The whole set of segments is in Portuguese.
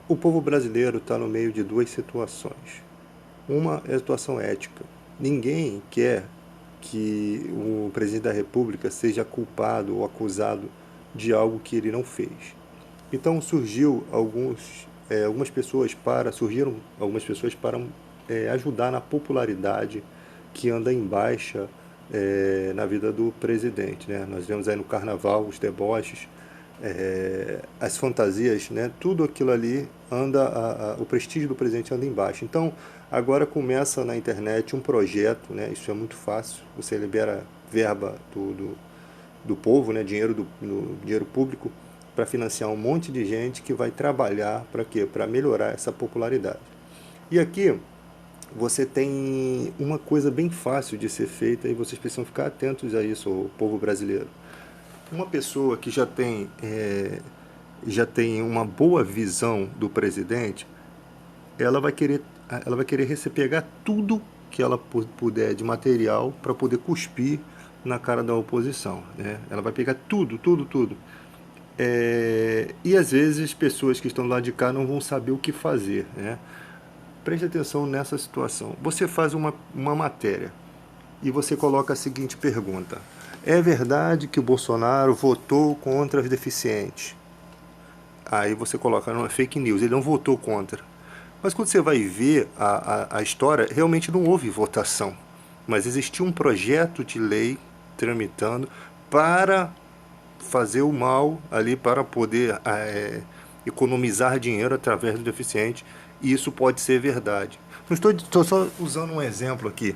O povo brasileiro está no meio de duas situações. Uma é a situação ética. Ninguém quer que o presidente da República seja culpado ou acusado de algo que ele não fez. Então surgiram algumas pessoas para ajudar na popularidade que anda em baixa na vida do presidente, né? Nós vemos aí no carnaval os deboches, as fantasias, né? Tudo aquilo ali o prestígio do presidente anda embaixo. Então, agora começa na internet um projeto, né? Isso é muito fácil. Você libera verba do povo, né? Dinheiro público para financiar um monte de gente que vai trabalhar para quê? Para melhorar essa popularidade. E aqui você tem uma coisa bem fácil de ser feita e vocês precisam ficar atentos a isso, o povo brasileiro. Uma pessoa que já tem uma boa visão do presidente, ela vai querer, ela vai querer pegar tudo que ela puder de material para poder cuspir na cara da oposição, né? Ela vai pegar tudo, tudo, tudo. E às vezes pessoas que estão do lado de cá não vão saber o que fazer, né? Preste atenção nessa situação. Você faz uma matéria e você coloca a seguinte pergunta: é verdade que o Bolsonaro votou contra os deficientes? Aí você coloca, não é fake news, ele não votou contra. Mas quando você vai ver a história, realmente não houve votação. Mas existiu um projeto de lei tramitando para fazer o mal ali, para poder economizar dinheiro através do deficiente. E isso pode ser verdade. Não estou só usando um exemplo aqui,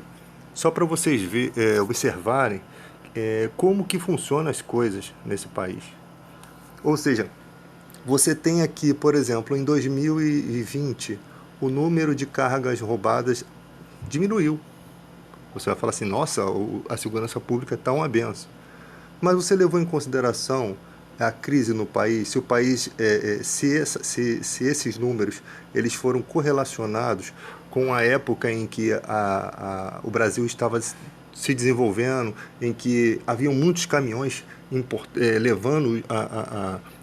só para vocês observarem como que funcionam as coisas nesse país. Ou seja, você tem aqui, por exemplo, em 2020, o número de cargas roubadas diminuiu. Você vai falar assim, nossa, a segurança pública está uma benção. Mas você levou em consideração a crise no país, se o país, se esses números eles foram correlacionados com a época em que o Brasil estava se desenvolvendo, em que haviam muitos caminhões levando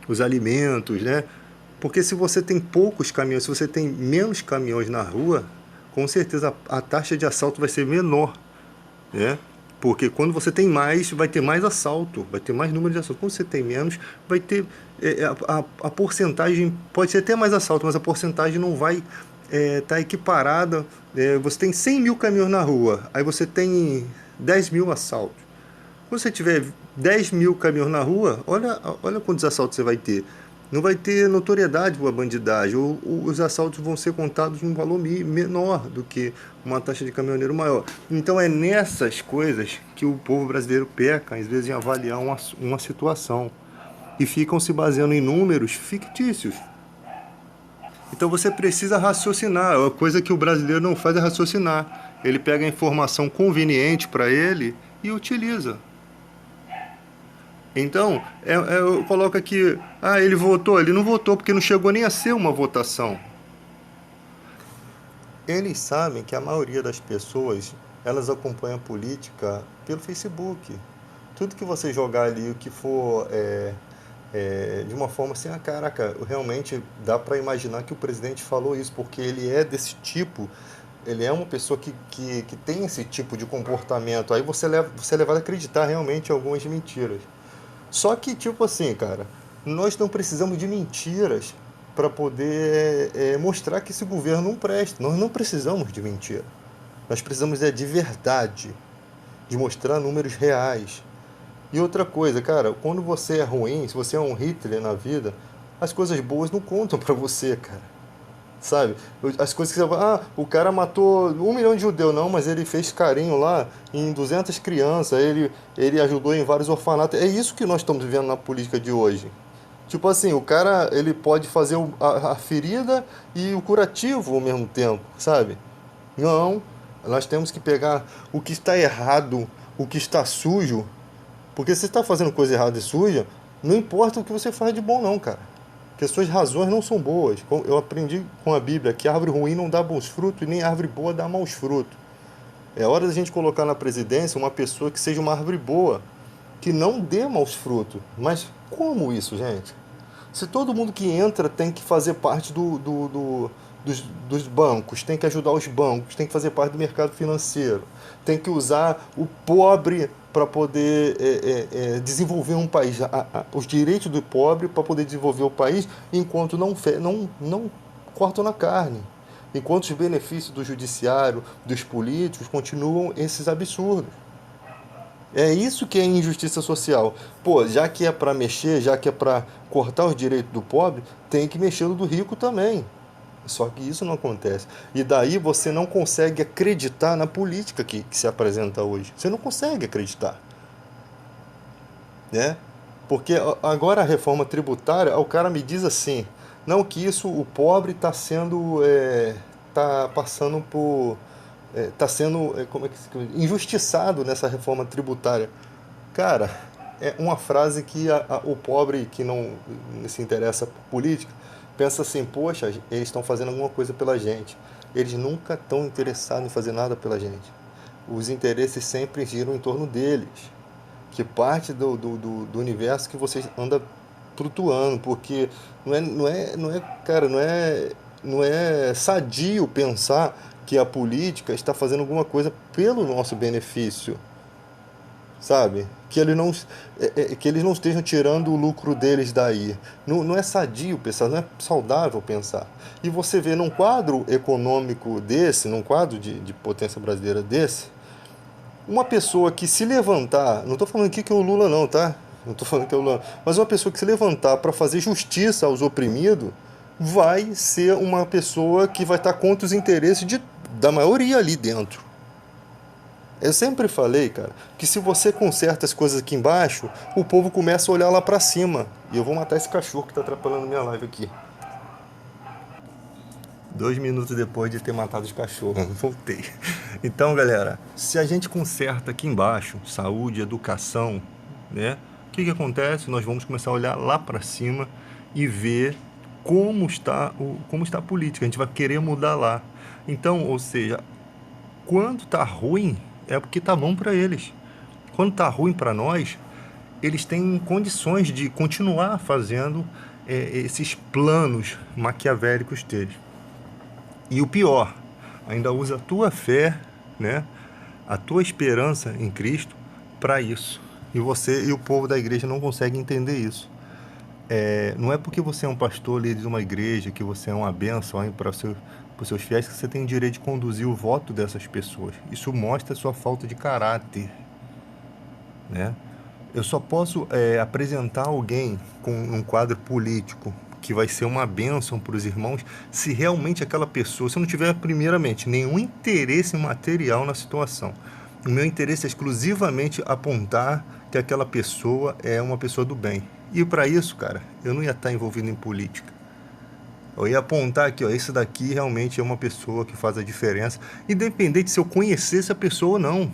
os alimentos, né? Porque se você tem poucos caminhões, se você tem menos caminhões na rua, com certeza a taxa de assalto vai ser menor, né? Porque quando você tem mais, vai ter mais assalto, vai ter mais número de assalto. Quando você tem menos, vai ter a porcentagem, pode ser até mais assalto, mas a porcentagem não vai estar equiparada. Você tem 100 mil caminhões na rua, aí você tem 10 mil assaltos. Quando você tiver 10 mil caminhões na rua, olha quantos assaltos você vai ter. Não vai ter notoriedade para a bandidagem. Os assaltos vão ser contados num valor menor do que uma taxa de caminhoneiro maior. Então é nessas coisas que o povo brasileiro peca, às vezes, em avaliar uma situação. E ficam se baseando em números fictícios. Então você precisa raciocinar. A coisa que o brasileiro não faz é raciocinar. Ele pega a informação conveniente para ele e utiliza. Então, eu coloco aqui, ele votou, ele não votou porque não chegou nem a ser uma votação. Eles sabem que a maioria das pessoas, elas acompanham a política pelo Facebook. Tudo que você jogar ali, o que for de uma forma assim, caraca, realmente dá para imaginar que o presidente falou isso, porque ele é desse tipo, ele é uma pessoa que tem esse tipo de comportamento. Aí você é levado a acreditar realmente em algumas mentiras. Só que, tipo assim, cara, nós não precisamos de mentiras para poder mostrar que esse governo não presta. Nós não precisamos de mentira. Nós precisamos de verdade, de mostrar números reais. E outra coisa, cara, quando você é ruim, se você é um Hitler na vida, as coisas boas não contam pra você, cara. Sabe? As coisas que você fala, o cara matou 1 milhão de judeus, não, mas ele fez carinho lá em 200 crianças, ele ajudou em vários orfanatos. É isso que nós estamos vivendo na política de hoje. Tipo assim, o cara, ele pode fazer a ferida e o curativo ao mesmo tempo, sabe? Não, nós temos que pegar o que está errado, o que está sujo, porque se você está fazendo coisa errada e suja, não importa o que você faz de bom não, cara. Porque as suas razões não são boas. Eu aprendi com a Bíblia que árvore ruim não dá bons frutos e nem árvore boa dá maus frutos. É hora da gente colocar na presidência uma pessoa que seja uma árvore boa, que não dê maus frutos. Mas como isso, gente? Se todo mundo que entra tem que fazer parte dos bancos, tem que ajudar os bancos, tem que fazer parte do mercado financeiro, tem que usar o pobre para poder desenvolver um país, os direitos do pobre para poder desenvolver o país, enquanto não cortam na carne. Enquanto os benefícios do judiciário, dos políticos, continuam esses absurdos. É isso que é injustiça social. Pô, já que é para mexer, já que é para cortar os direitos do pobre, tem que mexer no do rico também. Só que isso não acontece. E daí você não consegue acreditar na política que se apresenta hoje. Você não consegue acreditar, né? Porque agora a reforma tributária, o cara me diz assim, não que isso o pobre está sendo, tá passando por, está sendo, como é que injustiçado nessa reforma tributária. Cara, é uma frase que o pobre que não se interessa por política pensa assim, poxa, eles estão fazendo alguma coisa pela gente. Eles nunca estão interessados em fazer nada pela gente. Os interesses sempre giram em torno deles, que parte do universo que você anda flutuando, porque cara, não é sadio pensar que a política está fazendo alguma coisa pelo nosso benefício, sabe? Que eles não estejam tirando o lucro deles daí. Não é sadio pensar, não é saudável pensar. E você vê num quadro econômico desse, num quadro de potência brasileira desse, uma pessoa que se levantar, não estou falando aqui que é o Lula não, tá? Não estou falando que é o Lula, mas uma pessoa que se levantar para fazer justiça aos oprimidos, vai ser uma pessoa que vai estar contra os interesses da maioria ali dentro. Eu sempre falei, cara, que se você conserta as coisas aqui embaixo, o povo começa a olhar lá pra cima. E eu vou matar esse cachorro que tá atrapalhando minha live aqui. 2 minutos depois de ter matado os cachorros, voltei. Então, galera, se a gente conserta aqui embaixo, saúde, educação, né? O que acontece? Nós vamos começar a olhar lá pra cima e ver como está a política. A gente vai querer mudar lá. Então, ou seja, quando tá ruim, é porque tá bom para eles. Quando tá ruim para nós, eles têm condições de continuar fazendo esses planos maquiavélicos deles. E o pior, ainda usa a tua fé, né, a tua esperança em Cristo para isso. E você e o povo da igreja não conseguem entender isso. Não é porque você é um pastor, líder de uma igreja, que você é uma bênção para os seus fiéis, que você tem o direito de conduzir o voto dessas pessoas. Isso mostra a sua falta de caráter, né? Eu só posso apresentar alguém com um quadro político que vai ser uma bênção para os irmãos se realmente aquela pessoa, se eu não tiver primeiramente nenhum interesse material na situação. O meu interesse é exclusivamente apontar que aquela pessoa é uma pessoa do bem. E para isso, cara, eu não ia estar envolvido em política. Eu ia apontar aqui, ó, esse daqui realmente é uma pessoa que faz a diferença, independente se eu conhecesse a pessoa ou não.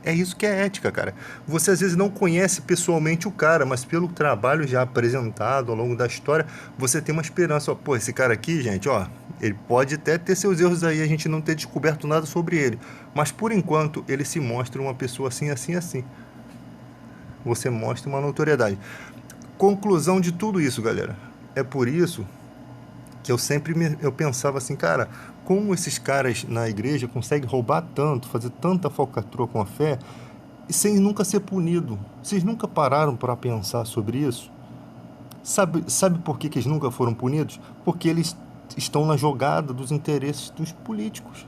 É isso que é ética, cara. Você às vezes não conhece pessoalmente o cara, mas pelo trabalho já apresentado ao longo da história, você tem uma esperança. Ó, pô, esse cara aqui, gente, ó, ele pode até ter seus erros aí, a gente não ter descoberto nada sobre ele. Mas por enquanto, ele se mostra uma pessoa assim, assim, assim. Você mostra uma notoriedade. Conclusão de tudo isso, galera. É por isso que eu pensava assim, cara, como esses caras na igreja conseguem roubar tanto, fazer tanta falcatrua com a fé, sem nunca ser punido? Vocês nunca pararam para pensar sobre isso? Sabe por que eles nunca foram punidos? Porque eles estão na jogada dos interesses dos políticos.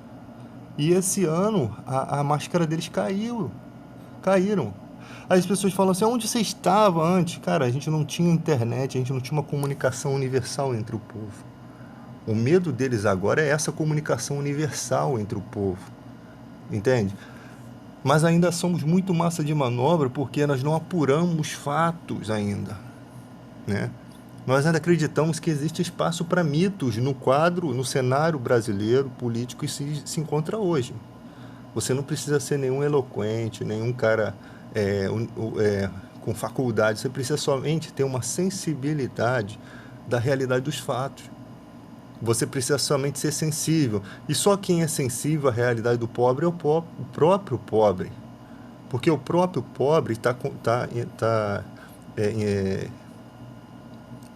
E esse ano a máscara deles caíram. As pessoas falam assim, onde você estava antes? Cara, a gente não tinha internet, a gente não tinha uma comunicação universal entre o povo. O medo deles agora é essa comunicação universal entre o povo, entende? Mas ainda somos muito massa de manobra porque nós não apuramos fatos ainda, né? Nós ainda acreditamos que existe espaço para mitos no cenário brasileiro político que se encontra hoje. Você não precisa ser nenhum eloquente, nenhum cara com faculdade, você precisa somente ter uma sensibilidade da realidade dos fatos. Você precisa somente ser sensível. E só quem é sensível à realidade do pobre é o próprio pobre. Porque o próprio pobre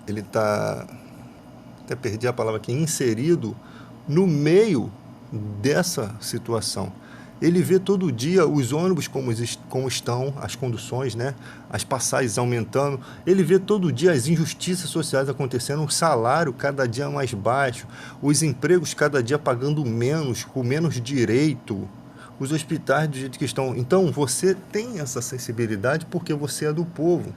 ele está, até perdi a palavra aqui, inserido no meio dessa situação. Ele vê todo dia os ônibus como estão, as conduções, né? As passagens aumentando. Ele vê todo dia as injustiças sociais acontecendo, o salário cada dia mais baixo, os empregos cada dia pagando menos, com menos direito, os hospitais do jeito que estão. Então você tem essa sensibilidade porque você é do povo.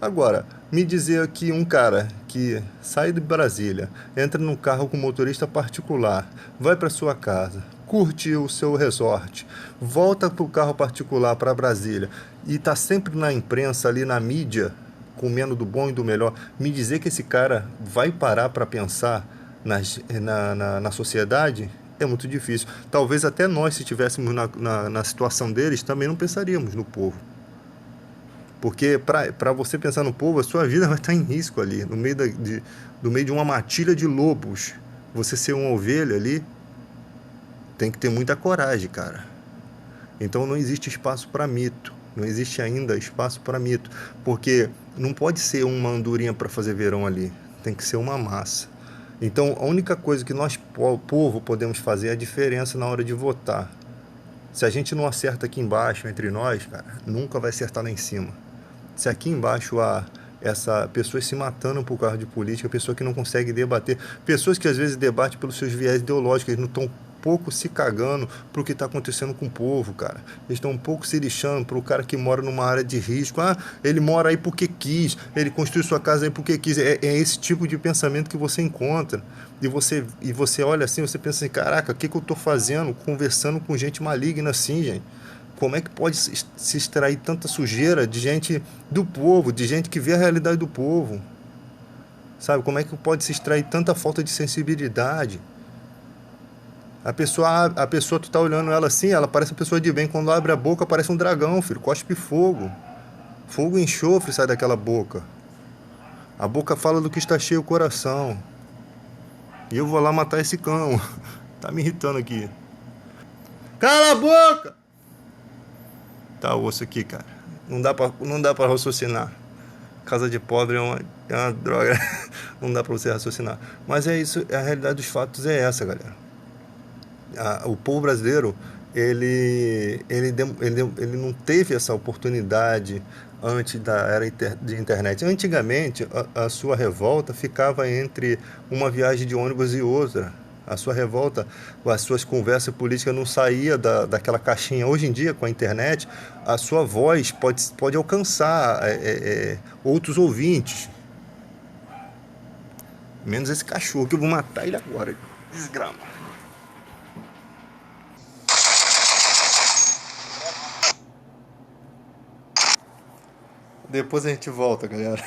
Agora, me dizer que um cara que sai de Brasília, entra num carro com motorista particular, vai para sua casa, curte o seu resort, volta para o carro particular para Brasília e está sempre na imprensa, ali na mídia, comendo do bom e do melhor, me dizer que esse cara vai parar para pensar na sociedade é muito difícil. Talvez até nós, se estivéssemos na situação deles, também não pensaríamos no povo. Porque para você pensar no povo, a sua vida vai estar em risco ali, no meio de uma matilha de lobos. Você ser uma ovelha ali, tem que ter muita coragem, cara. Então não existe espaço para mito. Não existe ainda espaço para mito. Porque não pode ser uma andorinha para fazer verão ali. Tem que ser uma massa. Então a única coisa que nós, povo, podemos fazer é a diferença na hora de votar. Se a gente não acerta aqui embaixo, entre nós, cara, nunca vai acertar lá em cima. Se aqui embaixo há essa pessoas se matando por causa de política, pessoa que não consegue debater, pessoas que às vezes debatem pelos seus viés ideológicos, eles não estão um pouco se cagando para o que está acontecendo com o povo, cara. Eles estão um pouco se lixando para o cara que mora numa área de risco. Ah, ele mora aí porque quis, ele construiu sua casa aí porque quis. É esse tipo de pensamento que você encontra. E você olha assim, você pensa assim, caraca, o que eu estou fazendo conversando com gente maligna assim, gente? Como é que pode se extrair tanta sujeira de gente do povo, de gente que vê a realidade do povo? Sabe, como é que pode se extrair tanta falta de sensibilidade? A pessoa, tu tá olhando ela assim, ela parece uma pessoa de bem. Quando abre a boca, parece um dragão, filho. Cospe fogo. Fogo e enxofre sai daquela boca. A boca fala do que está cheio o coração. E eu vou lá matar esse cão. Tá me irritando aqui. Cala a boca! Tá osso aqui, cara. Não dá pra raciocinar. Casa de pobre é uma droga. Não dá pra você raciocinar. Mas é isso, a realidade dos fatos é essa, galera. O povo brasileiro, ele não teve essa oportunidade antes da era de internet. Antigamente, a sua revolta ficava entre uma viagem de ônibus e outra. A sua revolta, as suas conversas políticas não saía daquela caixinha. Hoje em dia, com a internet, a sua voz pode alcançar outros ouvintes. Menos esse cachorro, que eu vou matar ele agora. Desgrama. Depois a gente volta, galera.